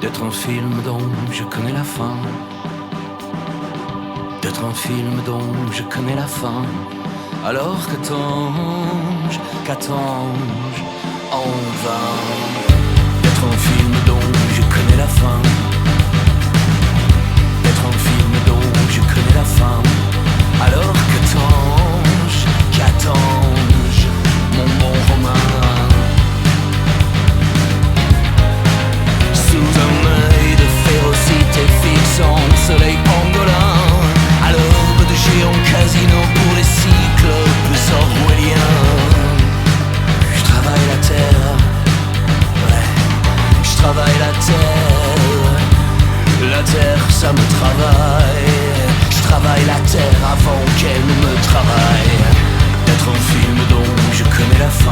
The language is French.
D'être un film dont je connais la fin. D'être un film dont je connais la fin. Alors qu'attends-je en vain. D'être un film dont je connais la fin. D'être un film dont je connais la fin. Alors qu'attends-je, mon bon Romain. Sous un œil de férocité fixant le soleil pangolin, à l'aube de géants casinos pour les cyclopes orwelliens. Je travaille la terre, ouais, je travaille la terre. La terre ça me travaille. Je travaille la terre avant qu'elle ne me travaille. D'être un film dont je connais la fin.